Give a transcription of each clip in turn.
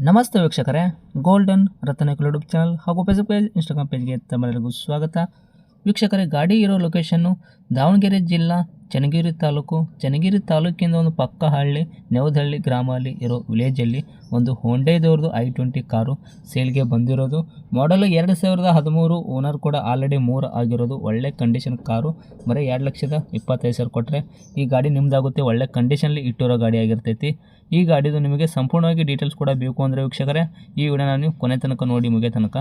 ನಮಸ್ತೆ ವೀಕ್ಷಕರೇ, golden ರತ್ನಕಲ್ YouTube channel ಹಾಗೂ ಫೇಸ್ಬುಕ್ ಪೇಜ್, ಇನ್ಸ್ಟಾಗ್ರಾಮ್ ಪೇಜ್ಗೆ ತಮ್ಮೆಲ್ಲರಿಗೂ ಸ್ವಾಗತ. ವೀಕ್ಷಕರೇ, ಗಾಡಿ ಇರೋ ಲೊಕೇಶನ್ನು ದಾವಣಗೆರೆ ಜಿಲ್ಲಾ ಚನ್ನಗಿರಿ ತಾಲೂಕಿಂದ ಒಂದು ಪಕ್ಕ ಹಳ್ಳಿ ನೆವದಹಳ್ಳಿ ಗ್ರಾಮದಲ್ಲಿ ಇರೋ ವಿಲೇಜಲ್ಲಿ ಒಂದು ಹೊಂಡೈದವ್ರದ್ದು i20 ಕಾರು ಸೇಲ್ಗೆ ಬಂದಿರೋದು. ಮಾಡಲು 2013, ಓನರ್ ಕೂಡ ಆಲ್ರೆಡಿ 3 ಆಗಿರೋದು. ಒಳ್ಳೆ ಕಂಡೀಷನ್ ಕಾರು, ಬರೀ 2,25,000 ಕೊಟ್ಟರೆ ಈ ಗಾಡಿ ನಿಮ್ಮದಾಗುತ್ತೆ. ಒಳ್ಳೆ ಕಂಡೀಷನಲ್ಲಿ ಇಟ್ಟಿರೋ ಗಾಡಿ ಆಗಿರ್ತೈತಿ. ಈ ಗಾಡಿದು ನಿಮಗೆ ಸಂಪೂರ್ಣವಾಗಿ ಡೀಟೇಲ್ಸ್ ಕೂಡ ಬೇಕು ಅಂದರೆ ವೀಕ್ಷಕರೇ, ಈ ವಿಡಿಯೋನ ನೀವು ಕೊನೆ ತನಕ ನೋಡಿ, ಮುಗಿಯ ತನಕ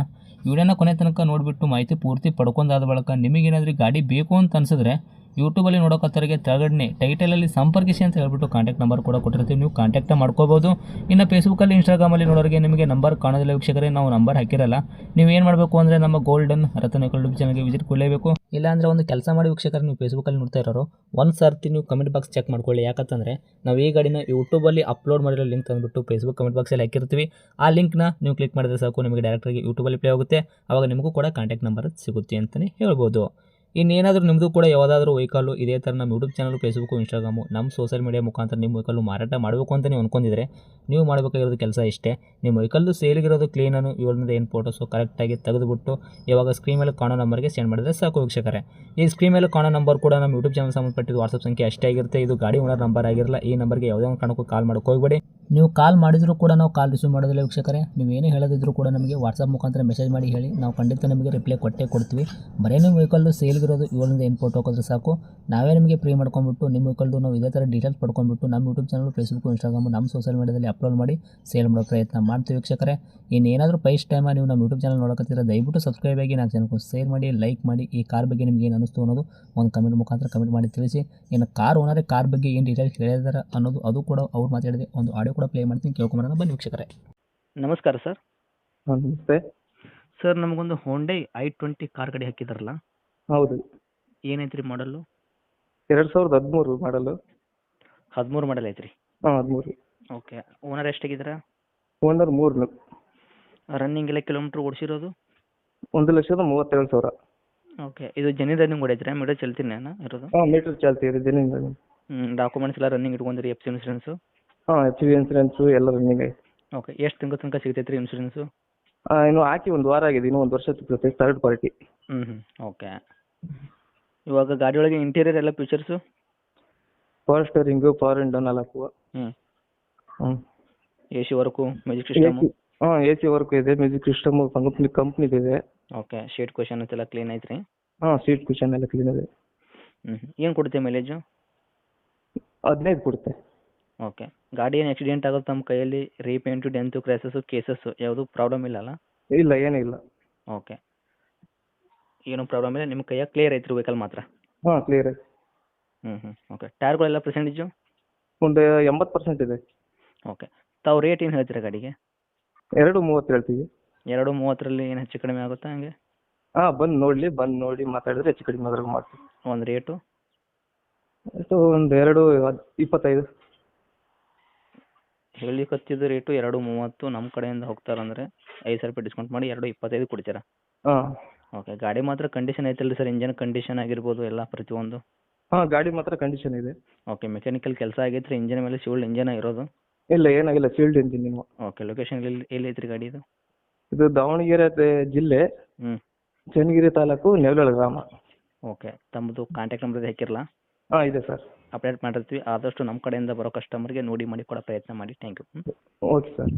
ವಿಡಿಯೋನ ಕೊನೆ ತನಕ ನೋಡಿಬಿಟ್ಟು ಮಾಹಿತಿ ಪೂರ್ತಿ ಪಡ್ಕೊಂಡಾದ ಬಳಿಕ ನಿಮಗೇನಾದರೂ ಗಾಡಿ ಬೇಕು ಅಂತ ಅನಿಸಿದ್ರೆ ಯೂಟ್ಯೂಬಲ್ಲಿ ನೋಡೋಕತ್ತರಿಗೆ ಕೆಳಗಡೆ ಟೈಟಲಲ್ಲಿ ಸಂಪರ್ಕಿಸಿ ಅಂತ ಹೇಳ್ಬಿಟ್ಟು ಕಾಂಟ್ಯಾಕ್ಟ್ ನಂಬರ್ ಕೂಡ ಕೊಟ್ಟಿರ್ತೀವಿ, ನೀವು ಕಾಂಟ್ಯಾಕ್ಟ್ ಮಾಡ್ಕೋಬೋದು. ಇನ್ನು ಫೇಸ್ಬುಕ್ಕಲ್ಲಿ, ಇನ್ಸ್ಟಾಗ್ರಾಮಲ್ಲಿ ನೋಡೋರಿಗೆ ನಿಮಗೆ ನಂಬರ್ ಕಾಣೋದಿಲ್ಲ ವೀಕ್ಷಕರೇ, ನಾವು ನಂಬರ್ ಹಾಕಿರಲ್ಲ. ನೀವು ಏನು ಮಾಡಬೇಕು ಅಂದರೆ ನಮ್ಮ ಗೋಲ್ಡನ್ ರತ್ನಕಲ್ ಯೂಟ್ಯೂಬ್ ಚಾನಲ್ಗೆ ವಿಸಿಟ್ ಕೊಡಲೇಬೇಕು. ಇಲ್ಲಾಂದರೆ ಒಂದು ಕೆಲಸ ಮಾಡಿ ವೀಕ್ಷಕರೇ, ನೀವು ಫೇಸ್ಬುಕ್ಕಲ್ಲಿ ನೋಡ್ತಾ ಇರೋರು ಒಂದು ಸರ್ತಿ ನೀವು ಕಮೆಂಟ್ ಬಾಕ್ಸ್ ಚೆಕ್ ಮಾಡ್ಕೊಳ್ಳಿ. ಯಾಕಂತಂದರೆ ನಾವು ಈ ಗಾಡಿನ ಯೂಟ್ಯೂಬಲ್ಲಿ ಅಪ್ಲೋಡ್ ಮಾಡಿರೋ ಲಿಂಕ್ ತಂದುಬಿಟ್ಟು ಫೇಸ್ಬುಕ್ ಕಮೆಂಟ್ ಬಾಕ್ಸಲ್ಲಿ ಹಾಕಿರ್ತೀವಿ. ಆ ಲಿಂಕ್ನ ನೀವು ಕ್ಲಿಕ್ ಮಾಡಿದ್ರೆ ಸಾಕು, ನಿಮಗೆ ಡೈರೆಕ್ಟಾಗಿ ಯೂಟ್ಯೂಬಲ್ಲಿ ಪ್ಲೇ ಆಗುತ್ತೆ. ಆವಾಗ ನಿಮಗೂ ಕೂಡ ಕಾಂಟ್ಯಾಕ್ಟ್ ನಂಬರ್ ಸಿಗುತ್ತೆ ಅಂತಲೇ ಹೇಳ್ಬೋದು. ಇನ್ನೇನಾದರೂ ನಿಮ್ಮದು ಕೂಡ ಯಾವುದಾದ್ರೂ ವೆಹಿಕಲ್ಲು ಇದೇ ಥರ ನಮ್ಮ ಯೂಟ್ಯೂಬ್ ಚಾನಲ್, ಫೇಸ್ಬುಕ್ಕು, ಇನ್ಸ್ಟಾಗ್ರಾಮು, ನಮ್ಮ ಸೋಷಿಯಲ್ ಮೀಡಿಯಾ ಮುಖಾಂತರ ನಿಮ್ಮ ವೆಹಿಕಲ್ಲು ಮಾರಾಟ ಮಾಡಬೇಕು ಅಂತ ನೀವು ಅಂದ್ಕೊಂಡಿದ್ರೆ ನೀವು ಮಾಡಬೇಕಾಗಿರೋದು ಕೆಲಸ ಇಷ್ಟೇ. ನಿಮ್ಮ ವೆಹಿಕಲ್ಲು ಸೇಲ್ಗಿರೋದು ಕ್ಲೀನನ್ನು 7 ಫೋಟೋಸು ಕರೆಕ್ಟಾಗಿ ತೆಗೆದುಬಿಟ್ಟು ಇವಾಗ ಸ್ಕ್ರೀನ್ ಮೇಲೆ ಕಾಣೋ ನಂಬರ್ಗೆ ಸೆಂಡ್ ಮಾಡಿದ್ರೆ ಸಾಕು ವೀಕ್ಷಕರೇ. ಈ ಸ್ಕ್ರೀನ್ ಮೇಲೆ ಕಾಣೋ ನಂಬರ್ ಕೂಡ ನಮ್ಮ ಯೂಟ್ಯೂಬ್ ಚಾನಲ್ ಸಂಬಂಧಪಟ್ಟಿದ್ದು ವಾಟ್ಸಪ್ ಸಂಖ್ಯೆ ಅಷ್ಟೇ ಆಗಿರುತ್ತೆ. ಇದು ಗಾಡಿ ಓನರ್ ನಂಬರ್ ಆಗಿರಲ್ಲ. ಈ ನಂಬರ್ಗೆ ಯಾವುದೇ ಒಂದು ಕಾರಣಕ್ಕೂ ಕಾಲ್ ಮಾಡೋಕೆ ಹೋಗಬೇಡಿ. ನೀವು ಕಾಲ್ ಮಾಡಿದರೂ ಕೂಡ ನಾವು ಕಾಲ್ ರಿಸೀವ್ ಮಾಡೋದಿಲ್ಲ ವೀಕ್ಷಕರೇ. ನೀವು ಏನೇ ಹೇಳೋದಿದ್ರು ಕೂಡ ನಮಗೆ ವಾಟ್ಸಪ್ ಮುಖಾಂತರ ಮೆಸೇಜ್ ಮಾಡಿ ಹೇಳಿ, ನಾವು ಖಂಡಿತ ನಿಮಗೆ ರಿಪ್ಲೈ ಕೊಟ್ಟೇ ಕೊಡ್ತೀವಿ. ಬರೀ ನಿಮ್ಮ ವೆಹಿಕಲ್ಲು ಸೇಲ್ಗಿರೋದು 7 ಫೋಟೋ ಹಾಕಿದ್ರೆ ಸಾಕು, ನಾವೇ ನಿಮಗೆ ಪ್ರೀ ಮಾಡ್ಕೊಂಡ್ಬಿಟ್ಟು ನಿಮ್ಮ ವೆಹಿಕಲ್ದು ನಾವು ಇದೇ ಥರ ಡೀಟೇಲ್ಸ್ ಪಡ್ಕೊಂಡ್ಬಿಟ್ಟು ನಮ್ಮ ಯೂಟ್ಯೂಬ್ ಚಾನಲ್, ಫೇಸ್ಬುಕ್, ಇನ್ಸ್ಟಾಗ್ರಾಮು, ನಮ್ಮ ಸೋಷಿಯಲ್ ಮೀಡಿಯಾದಲ್ಲಿ ಅಪ್ಲೋಡ್ ಮಾಡಿ ಸೇಲ್ ಮಾಡೋ ಪ್ರಯತ್ನ ಮಾಡ್ತೀವಿ ವೀಕ್ಷಕರೇ. ಇನ್ನೇನಾದರೂ ಫಸ್ಟ್ ಟೈಮ್ ನೀವು ನಮ್ಮ ಯೂಟ್ಯೂಬ್ ಚಾನಲ್ ನೋಡೋಕತ್ತಿದ್ರೆ ದಯವಿಟ್ಟು ಸಬ್ಸ್ಕ್ರೈಬ್ ಆಗಿ, ನಮ್ಮ ಚಾನಲ್ಗೂ ಶೇರ್ ಮಾಡಿ, ಲೈಕ್ ಮಾಡಿ. ಈ ಕಾರ್ ಬಗ್ಗೆ ನಿಮಗೆ ಏನು ಅನಿಸ್ತು ಅನ್ನೋದು ಒಂದು ಕಮೆಂಟ್ ಮುಖಾಂತರ ಕಮೆಂಟ್ ಮಾಡಿ ತಿಳಿಸಿ. ಇನ್ನು ಕಾರ್ ಓನರೇ ಕಾರ್ ಬಗ್ಗೆ ಏನು ಡೀಟೇಲ್ಸ್ ಹೇಳಿದಾರೆ ಅನ್ನೋದು ಅದು ಕೂಡ ಅವ್ರು ಮಾತಾಡಿದೆ ಒಂದು ಆಡಿಯೋ ಕೂಡ ಪ್ಲೇ ಮಾಡ್ತೀನಿ, ಕೇಳ್ಕೊಂಬರೋಣ ಬನ್ನಿ ವೀಕ್ಷಕರೇ. ನಮಸ್ಕಾರ ಸರ್. ನಮಸ್ತೆ. ಸರ್, ನಮಗೊಂದು ಹೊಂಡೈ i20 ಕಾರ್ ಗಾಡಿ ಹಾಕಿದಾರಲ್ಲ, ಹೌದು, ಏನೈತ್ರಿ ಮಾಡಲು? 2013 ಮಾಡಲು. 13 ಮಾಡಲ್ ಐತ್ರಿ. ಹಾಂ, 13. ಓಕೆ. ಓನರ್ ಎಷ್ಟಾಗಿದ್ದೀರಾ? ಓನರ್ 3. ರನ್ನಿಂಗ್ ಎಲ್ಲ ಕಿಲೋಮೀಟ್ರ್ ಓಡಿಸಿರೋದು? 1,37,000. ಓಕೆ. ಇದು ಜೆನ್ಯೂನ್ ರನ್ನಿಂಗ್ ಹೊಡೈತ್ರಿ? ಮೀಟರ್ ಚಲ್ತಿನೇನ ಇರೋದು? ಹಾಂ, ಮೀಟರ್ ಚಾಲ್ತಿ ಇದೆ, ಜೆನ್ಯೂನ್ ರನ್ನಿಂಗ್. ಡಾಕ್ಯುಮೆಂಟ್ಸ್ ಎಲ್ಲ ರನ್ನಿಂಗ್ ಇಟ್ಕೊಂಡ್ರಿ? F C insurance? ಹಾಂ, FC ಇನ್ಸೂರೆನ್ಸು ಎಲ್ಲ ರನ್ನಿಂಗ್ ಐತೆ. ಓಕೆ. ಎಷ್ಟು ತಿಂಗಳ ತನಕ ಸಿಗ್ತೈತೆ ರೀ ಇನ್ಸೂರೆನ್ಸು? ಇನ್ನು ಹಾಕಿ 1 ವಾರ ಆಗಿದೆ, ಇನ್ನೂ 1 ವರ್ಷ ಸಿಗ್ತೈತೆ, ಥರ್ಡ್ ಪಾರ್ಟಿ. ಓಕೆ. ಇವಾಗ ಗಾಡಿ ಒಳಗೆ ಇಂಟೀರಿಯರ್ ಎಲ್ಲ features? Power steering, power window 4. ಹ್ಞೂ. A C work, music system? ಹಾಂ, AC ವರ್ಕ್ ಇದೆ, ಮ್ಯೂಸಿಕ್ ಸಿಸ್ಟಮು ಕಂಪ್ನಿದಿದೆ. ಓಕೆ. ಶೀಟ್ ಕ್ವಶನ್ ಎಲ್ಲ ಕ್ಲೀನ್ ಐತ್ರಿ? ಹಾಂ, ಸೀಟ್ ಕುಷನ್ ಎಲ್ಲ ಕ್ಲೀನ್ ಇದೆ. ಏನು ಕೊಡುತ್ತೆ ಮೈಲೇಜು? 15 ಕೊಡುತ್ತೆ. ಓಕೆ. ಗಾಡಿ ಏನು ಆಕ್ಸಿಡೆಂಟ್ ಆಗುತ್ತೆ ನಮ್ಮ ಕೈಯಲ್ಲಿ, ರೀಪೇಂಟು, ಡೆಂತು, ಕ್ರ್ಯಾಸಸ್ಸು, ಕೇಸಸ್ಸು ಯಾವುದೂ ಪ್ರಾಬ್ಲಮ್ ಇಲ್ಲಲ್ಲ? ಇಲ್ಲ, ಏನೂ ಇಲ್ಲ. ಓಕೆ. ಏನೂ ಪ್ರಾಬ್ಲಮ್ ಇಲ್ಲ, ನಿಮ್ಮ ಕೈಯಾಗ ಕ್ಲಿಯರ್ ಐತ್ರಿ ವೆಹಿಕಲ್ ಮಾತ್ರ? ಹಾಂ, ಕ್ಲಿಯರ್ ಐತೆ. ಓಕೆ. ಟೈರ್ಗಳೆಲ್ಲ ಪರ್ಸೆಂಟೇಜು? ಒಂದು 80% ಇದೆ. ಓಕೆ. ತಾವು ರೇಟ್ ಏನು ಹೇಳ್ತೀರಾ ಗಾಡಿಗೆ? 2,30 ಹೇಳ್ತೀವಿ. 2,30ರಲ್ಲಿ ಏನು ಹೆಚ್ಚು ಕಡಿಮೆ ಆಗುತ್ತಾ ಹಂಗೆ? ಹಾಂ, ಬಂದು ನೋಡಿ ಮಾತಾಡಿದ್ರೆ ಹೆಚ್ಚು ಕಡಿಮೆ ಆದ್ರೂ ಮಾಡ್ತೀವಿ. ಒಂದು ರೇಟು? ಎಷ್ಟು, ಒಂದು 2,25. ಹೇಳಿಕತ್ತಿದ್ದು ರೇಟು 2,30. ನಮ್ಮ ಕಡೆಯಿಂದ ಹೋಗ್ತಾರಂದರೆ 5,000 ರೂಪಾಯಿ ಡಿಸ್ಕೌಂಟ್ ಮಾಡಿ 2,25 ಕೊಡ್ತೀರಾ? ಹಾಂ. ಓಕೆ. ಗಾಡಿ ಮಾತ್ರ ಕಂಡೀಷನ್ ಐತಲ್ಲ ಸರ್? ಇಂಜನ್ ಕಂಡೀಷನ್ ಆಗಿರ್ಬೋದು ಎಲ್ಲ ಪ್ರತಿಯೊಂದು? ಹಾಂ, ಗಾಡಿ ಮಾತ್ರ ಕಂಡೀಷನ್ ಇದೆ. ಓಕೆ. ಮೆಕ್ಯಾನಿಕಲ್ ಕೆಲಸ ಆಗೈತೆ ರೀ? ಇಂಜನ್ ಮೇಲೆ ಶಿವಲ್ಡ್ ಇಂಜನ್ ಇರೋದು? ಇಲ್ಲ, ಏನಾಗಿಲ್ಲ, ಫೀಲ್ಡ್ ಇಂಜಿನ್. ಓಕೆ. ಲೊಕೇಶನ್ ಎಲ್ಲಿ ಐತ್ರಿ ಗಾಡಿ ಇದು? ಇದು ದಾವಣಗೆರೆ ಜಿಲ್ಲೆ, ಚನ್ನಗಿರಿ ತಾಲೂಕು, ನೆವದಹಳ್ಳಿ ಗ್ರಾಮ. ಓಕೆ. ತಮ್ಮದು ಕಾಂಟ್ಯಾಕ್ಟ್ ನಂಬರ್ ಹಾಕಿರಲ್ಲ? ಹಾಂ, ಇದೆ ಸರ್. ಅಪ್ಡೇಟ್ ಮಾಡಿರ್ತೀವಿ. ಆದಷ್ಟು ನಮ್ಮ ಕಡೆಯಿಂದ ಬರೋ ಕಸ್ಟಮರ್ಗೆ ನೋಡಿ ಮಾಡಿ ಕೊಡೋ ಪ್ರಯತ್ನ ಮಾಡಿ. Thank you. Okay sir.